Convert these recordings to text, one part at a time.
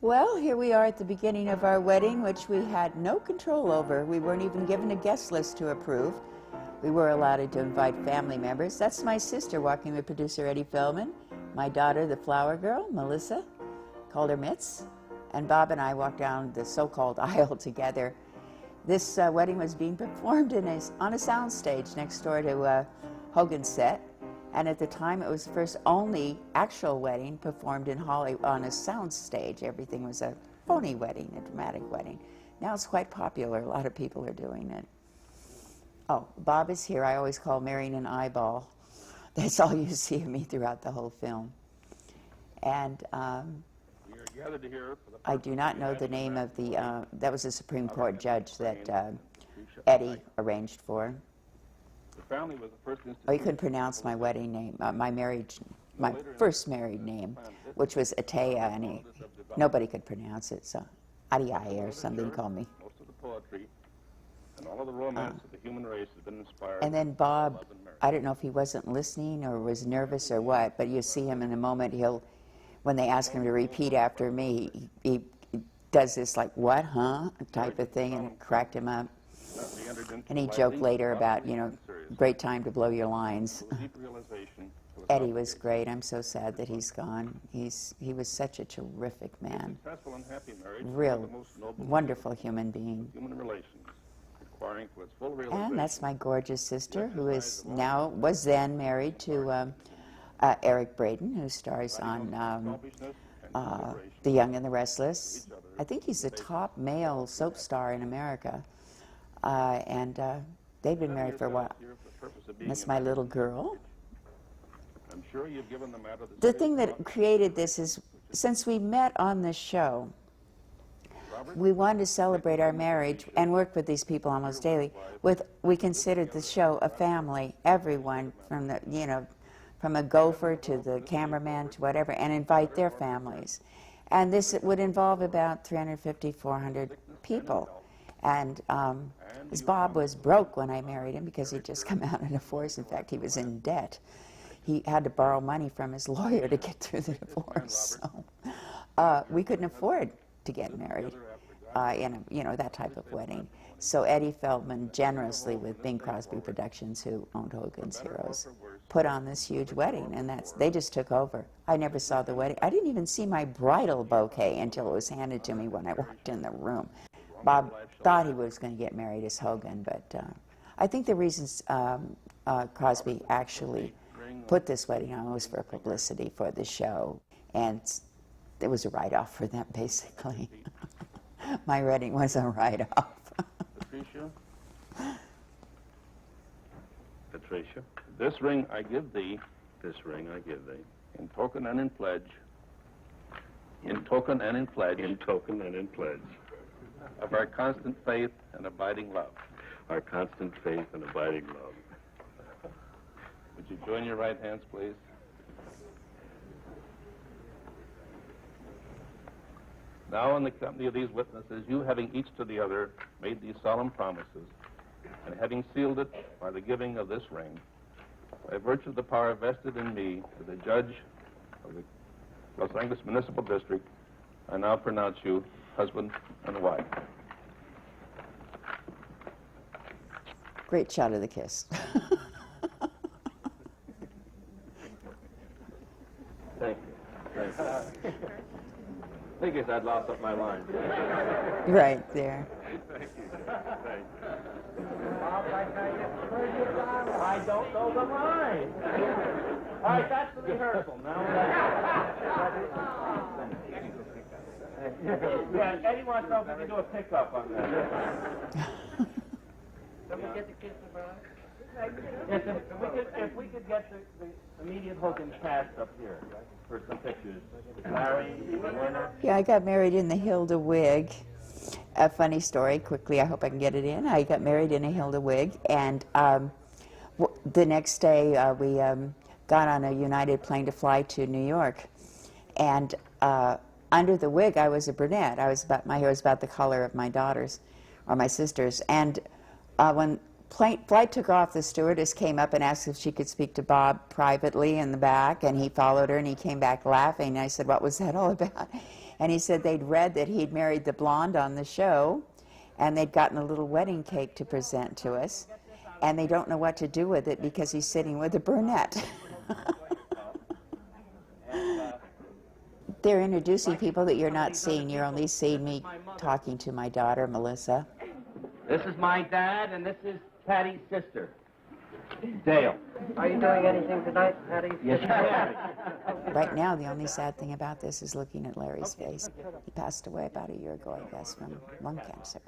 Well, here we are at the beginning of our wedding, which we had no control over. We weren't even given a guest list to approve. We were allowed to invite family members. That's my sister walking with producer Eddie Feldman, my daughter, the flower girl, Melissa, called her Mitz, and Bob and I walked down the so-called aisle together. This wedding was being performed on a sound stage next door to Hogan's set. And at the time, it was the first only actual wedding performed in Hollywood on a sound stage. Everything was a phony wedding, a dramatic wedding. Now it's quite popular. A lot of people are doing it. Oh, Bob is here. I always call marrying an eyeball. That's all you see of me throughout the whole film. And I do not know the name of the, that was a Supreme Court judge that Eddie arranged for. The family was the first Oh, he couldn't pronounce my wedding name, my first married name, which was Atea, and nobody could pronounce it, so Ariai or something called me. Most of the poetry and all of the romance of the human race has been inspired. And then Bob, I don't know if he wasn't listening or was nervous or what, but you see him in a moment, when they ask him to repeat after me, he does this like, what, huh, type of thing, and it cracked him up. And he joked later about, great time to blow your lines. Eddie was great. I'm so sad that he's gone. He was such a terrific man. Real wonderful human being. And that's my gorgeous sister, who was then married to Eric Braeden, who stars on The Young and the Restless. I think he's the top male soap star in America. And they've been married for a while. That's my little girl. The thing that created this is, since we met on the show, we wanted to celebrate our marriage and work with these people almost daily. We considered the show a family, everyone from the, from a gopher to the cameraman to whatever, and invite their families. And this would involve about 350, 400 people. And as Bob was broke when I married him because he'd just come out of a divorce. In fact, he was in debt. He had to borrow money from his lawyer to get through the divorce. So we couldn't afford to get married in that type of wedding. So Eddie Feldman generously, with Bing Crosby Productions, who owned Hogan's Heroes, put on this huge wedding, and they just took over. I never saw the wedding. I didn't even see my bridal bouquet until it was handed to me when I walked in the room. Bob thought he was going to get married as Hogan, but I think the reasons Crosby actually put this wedding on was for publicity for the show, and it was a write-off for them, basically. My wedding was a write-off. Patricia, this ring I give thee, in token and in pledge, of our constant faith and abiding love. Would you join your right hands, please? Now, in the company of these witnesses, you having each to the other made these solemn promises, and having sealed it by the giving of this ring, by virtue of the power vested in me as the judge of the Los Angeles Municipal District, I now pronounce you husband and wife. Great shot of the kiss. Thank you. I guess I'd lost up my line. Right there. Thank you. I don't know the line. All right, that's the rehearsal. Yeah, Eddie wants to know if we can do a pickup on that. Can we get the kids to brother? If we could get the immediate Hogan cast up here for some pictures. Larry, Werner. Yeah, I got married in the Hilda wig. A funny story, quickly, I hope I can get it in. I got married in a Hilda wig, and the next day we got on a United plane to fly to New York. And under the wig, I was a brunette. My hair was about the color of my daughter's, or my sister's. And when flight took off, the stewardess came up and asked if she could speak to Bob privately in the back, and he followed her, and he came back laughing. And I said, what was that all about? And he said they'd read that he'd married the blonde on the show, and they'd gotten a little wedding cake to present to us, and they don't know what to do with it because he's sitting with a brunette. They're introducing people that you're not seeing. You're only seeing me talking to my daughter, Melissa. This is my dad, and this is Patty's sister, Dale. Are you doing anything tonight, Patty? Yes, you are. Right now, the only sad thing about this is looking at Larry's face. He passed away about a year ago, I guess, from lung cancer.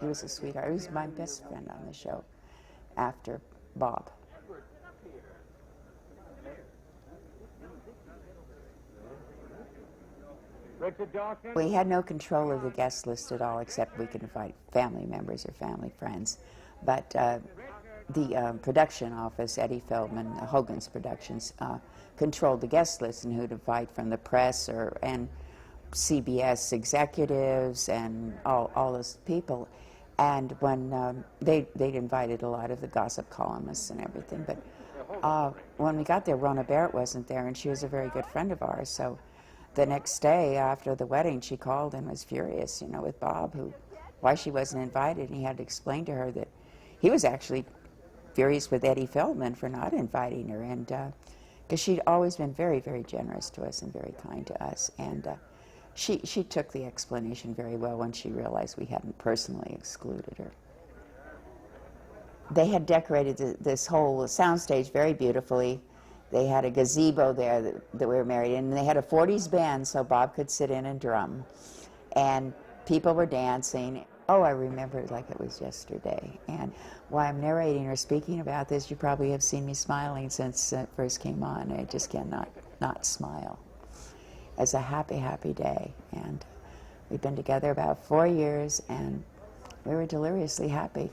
He was a sweetheart. He was my best friend on the show after Bob. We had no control of the guest list at all, except we could invite family members or family friends. But the production office, Eddie Feldman, Hogan's Productions, controlled the guest list and who'd invite from the press and CBS executives and all those people. And when they'd invited a lot of the gossip columnists and everything. But when we got there, Rona Barrett wasn't there, and she was a very good friend of ours. So the next day after the wedding, she called and was furious, with Bob, why she wasn't invited. And he had to explain to her that he was actually furious with Eddie Feldman for not inviting her, and because she'd always been very, very generous to us and very kind to us. And she took the explanation very well when she realized we hadn't personally excluded her. They had decorated this whole soundstage very beautifully. They had a gazebo there that we were married in, and they had a 40s band so Bob could sit in and drum. And people were dancing. Oh, I remember it like it was yesterday. And while I'm narrating or speaking about this, you probably have seen me smiling since it first came on. I just cannot not smile. It's a happy, happy day. And we've been together about 4 years, and we were deliriously happy.